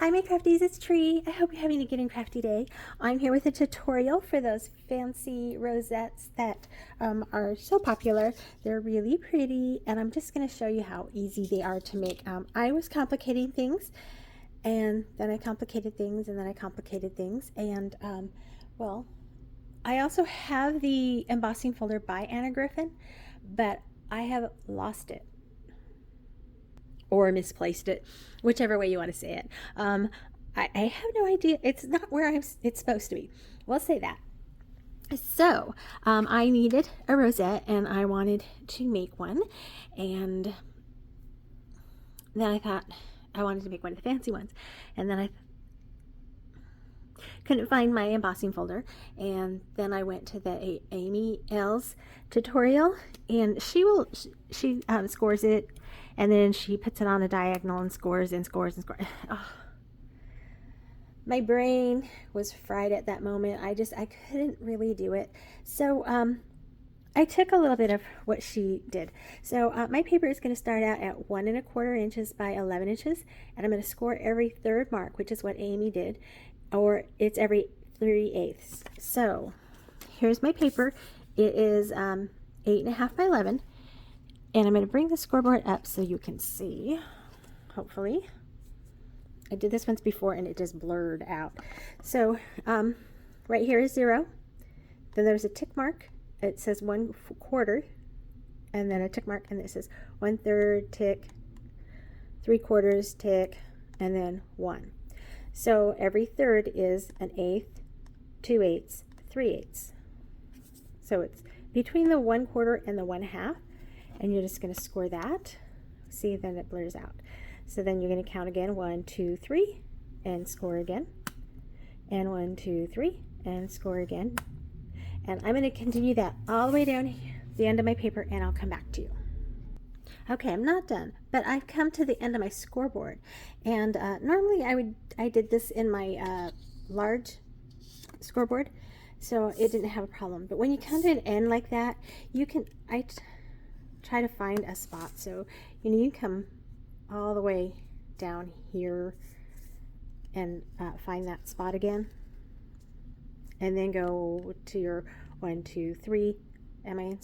Hi my crafties, it's Tree. I hope you're having a good and crafty day. I'm here with a tutorial for those fancy rosettes that are so popular. They're really pretty and I'm just going to show you how easy they are to make. I was complicating things and then I complicated things and then I complicated things and well, I also have the embossing folder by Anna Griffin, but I have lost it or misplaced it, whichever way you want to say it. I have no idea. It's not where it's supposed to be. We'll say that. So I needed a rosette and I wanted to make one, and then I thought I wanted to make one of the fancy ones, and then I couldn't find my embossing folder, and then I went to the Amy L's tutorial, and she scores it, and then she puts it on a diagonal and scores and scores and scores. Oh, my brain was fried at that moment. I couldn't really do it. So I took a little bit of what she did. So my paper is going to start out at 1 1/4 inches by 11 inches, and I'm going to score every third mark, which is what Amy did, or it's every 3/8. So here's my paper. It is 8 1/2 by 11, and I'm going to bring the scoreboard up so you can see, hopefully. I did this once before and it just blurred out. So right here is 0, then there's a tick mark. It says 1/4, and then a tick mark, and it says 1/3 tick, 3/4 tick, and then 1. So every third is 1/8, 2/8, 3/8. So it's between the 1/4 and the 1/2, and you're just going to score that. See, then it blurs out. So then you're going to count again, 1, 2, 3, and score again, and 1, 2, 3, and score again. And I'm going to continue that all the way down the end of my paper, and I'll come back to you. Okay, I'm not done, but I've come to the end of my scoreboard, and normally I did this in my large scoreboard, so it didn't have a problem. But when you come to an end like that, you can try to find a spot. So you come all the way down here and find that spot again, and then go to your 1, 2, 3. Am I in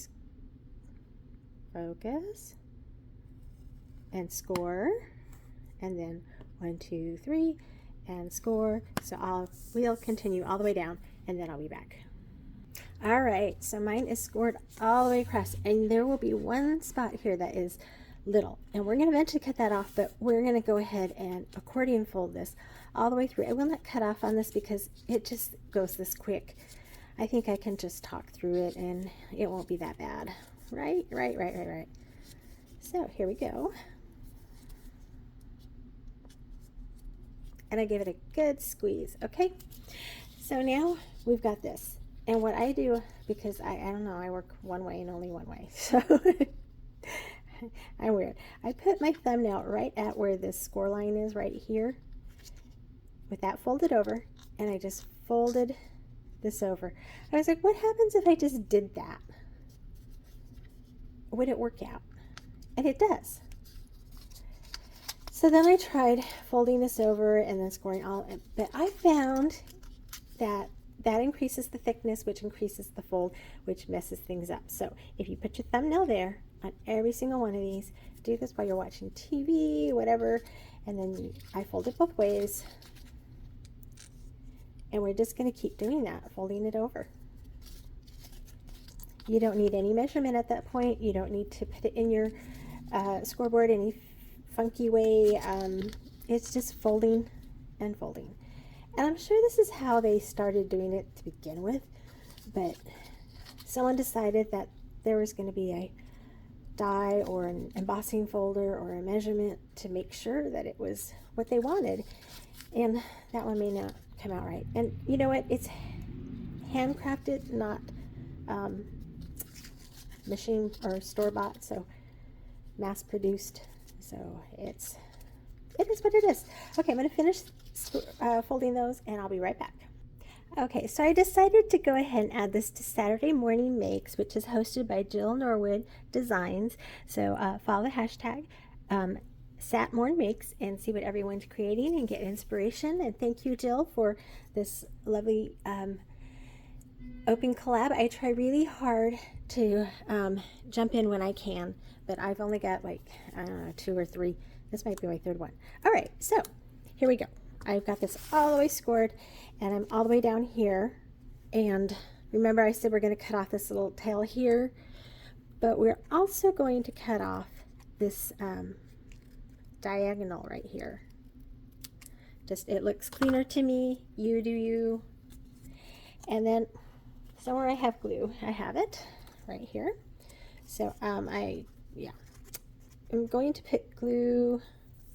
focus? And score, and then 1, 2, 3, and score. So we'll continue all the way down, and then I'll be back. All right, so mine is scored all the way across, and there will be one spot here that is little, and we're going to eventually cut that off, but we're going to go ahead and accordion fold this all the way through. I will not cut off on this because it just goes this quick. I think I can just talk through it and it won't be that bad. Right. So here we go. And I give it a good squeeze. Okay, so now we've got this, and what I do, because I don't know, I work one way and only one way, so I'm weird. I put my thumbnail right at where this score line is, right here, with that folded over, and I just folded this over. I was like, what happens if I just did that? Would it work out? And it does. So then I tried folding this over and then scoring all, but I found that increases the thickness, which increases the fold, which messes things up. So if you put your thumbnail there on every single one of these, do this while you're watching TV, whatever, and then I fold it both ways, and we're just going to keep doing that, folding it over. You don't need any measurement at that point. You don't need to put it in your scoreboard any funky way. It's just folding and folding. And I'm sure this is how they started doing it to begin with, but someone decided that there was going to be a die or an embossing folder or a measurement to make sure that it was what they wanted, and that one may not come out right. And you know what, it's handcrafted, not machine or store-bought, so mass-produced, so it is what it is. Okay, I'm going to finish folding those, and I'll be right back. Okay, so I decided to go ahead and add this to Saturday Morning Makes, which is hosted by Jill Norwood Designs. So follow the hashtag Satmornmakes and see what everyone's creating and get inspiration. And thank you, Jill, for this lovely open collab. I try really hard to jump in when I can, but I've only got like, I don't know, 2 or 3. This might be my 3rd one. All right, so here we go. I've got this all the way scored, and I'm all the way down here. And remember I said we're going to cut off this little tail here, but we're also going to cut off this diagonal right here. Just, it looks cleaner to me. You do you. And then somewhere I have glue. I have it right here. So I'm going to put glue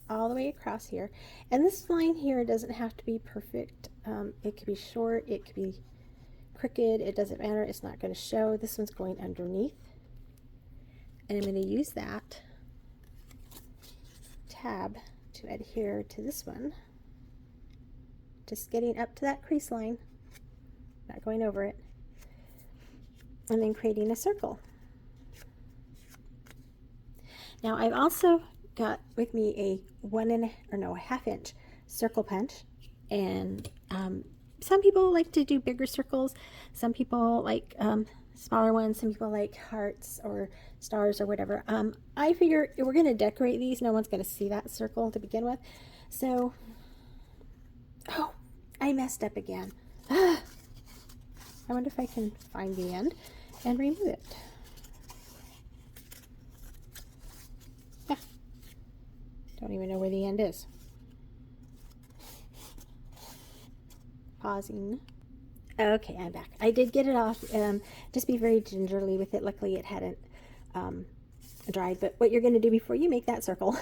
all the way across here. And this line here doesn't have to be perfect. It could be short, it could be crooked, it doesn't matter. It's not going to show. This one's going underneath. And I'm going to use that tab to adhere to this one. Just getting up to that crease line, not going over it. And then creating a circle. Now I've also got with me a half inch circle punch, and some people like to do bigger circles, some people like smaller ones, some people like hearts or stars or whatever. I figure we're going to decorate these, no one's going to see that circle to begin with, so oh, I messed up again. I wonder if I can find the end and remove it. Don't even know where the end is. Pausing. Okay, I'm back. I did get it off. Just be very gingerly with it. Luckily it hadn't dried. But what you're going to do before you make that circle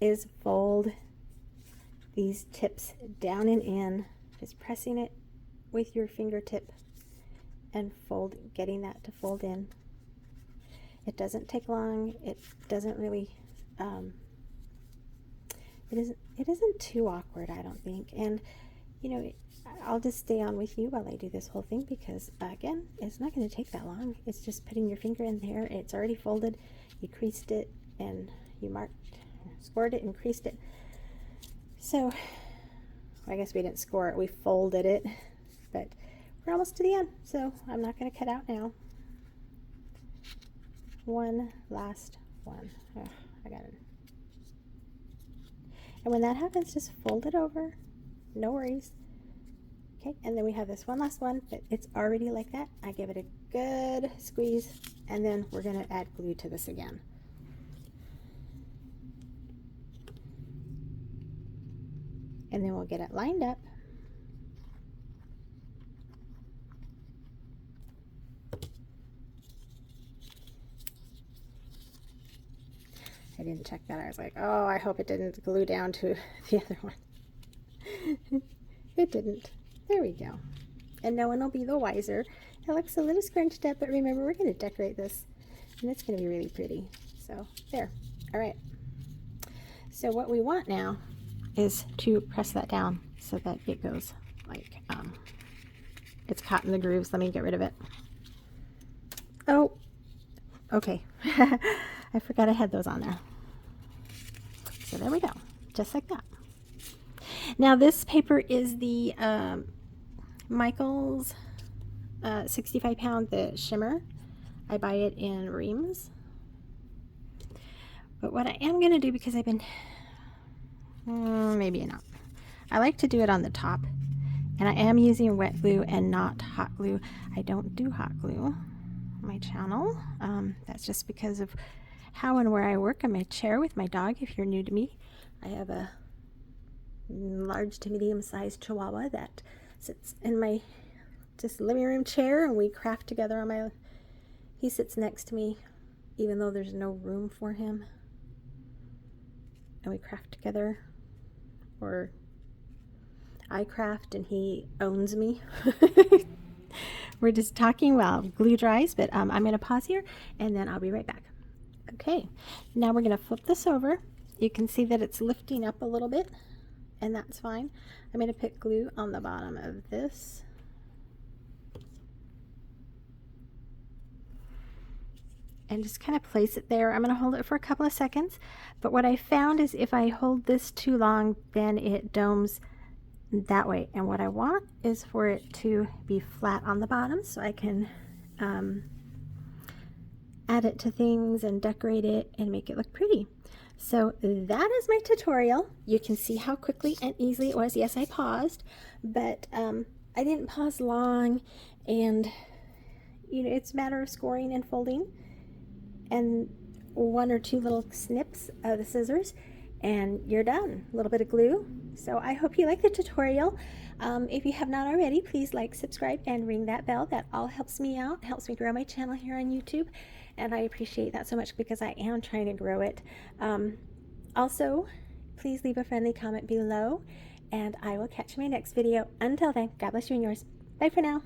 is fold these tips down and in. Just pressing it with your fingertip and getting that to fold in. It doesn't take long. It doesn't really... It isn't too awkward, I don't think. And you know, I'll just stay on with you while I do this whole thing, because again, it's not going to take that long. It's just putting your finger in there. It's already folded. You creased it and you scored it and creased it. So I guess we didn't score it, we folded it, but we're almost to the end, so I'm not going to cut out now. One last one. Oh, I got it. And when that happens, just fold it over. No worries. Okay, and then we have this one last one, but it's already like that. I give it a good squeeze, and then we're going to add glue to this again. And then we'll get it lined up. I didn't check that. I was like, oh, I hope it didn't glue down to the other one. It didn't. There we go. And no one will be the wiser. It looks a little scrunched up, but remember, we're going to decorate this, and it's going to be really pretty. So there. All right. So what we want now is to press that down so that it goes like, it's caught in the grooves. Let me get rid of it. Oh, okay. I forgot I had those on there. So there we go, just like that. Now this paper is the Michael's 65 pound, the shimmer. I buy it in reams. But what I am going to do, because I've been, maybe not. I like to do it on the top. And I am using wet glue and not hot glue. I don't do hot glue on my channel. That's just because of how and where I work. I'm in a chair with my dog. If you're new to me, I have a large to medium sized Chihuahua that sits in my just living room chair, and we craft together on my, he sits next to me even though there's no room for him, and we craft together, or I craft and he owns me. We're just talking while glue dries, but I'm going to pause here and then I'll be right back. Okay, now we're going to flip this over. You can see that it's lifting up a little bit, and that's fine. I'm going to put glue on the bottom of this. and just kind of place it there. I'm going to hold it for a couple of seconds, but what I found is if I hold this too long, then it domes that way, and what I want is for it to be flat on the bottom so I can add it to things and decorate it and make it look pretty. So that is my tutorial. You can see how quickly and easily it was. Yes, I paused, but I didn't pause long, and you know, it's a matter of scoring and folding and one or two little snips of the scissors and you're done. A little bit of glue. So I hope you like the tutorial. If you have not already, please like, subscribe, and ring that bell. That all helps me out, helps me grow my channel here on YouTube, and I appreciate that so much because I am trying to grow it. Also, please leave a friendly comment below, and I will catch you in my next video. Until then, God bless you and yours. Bye for now.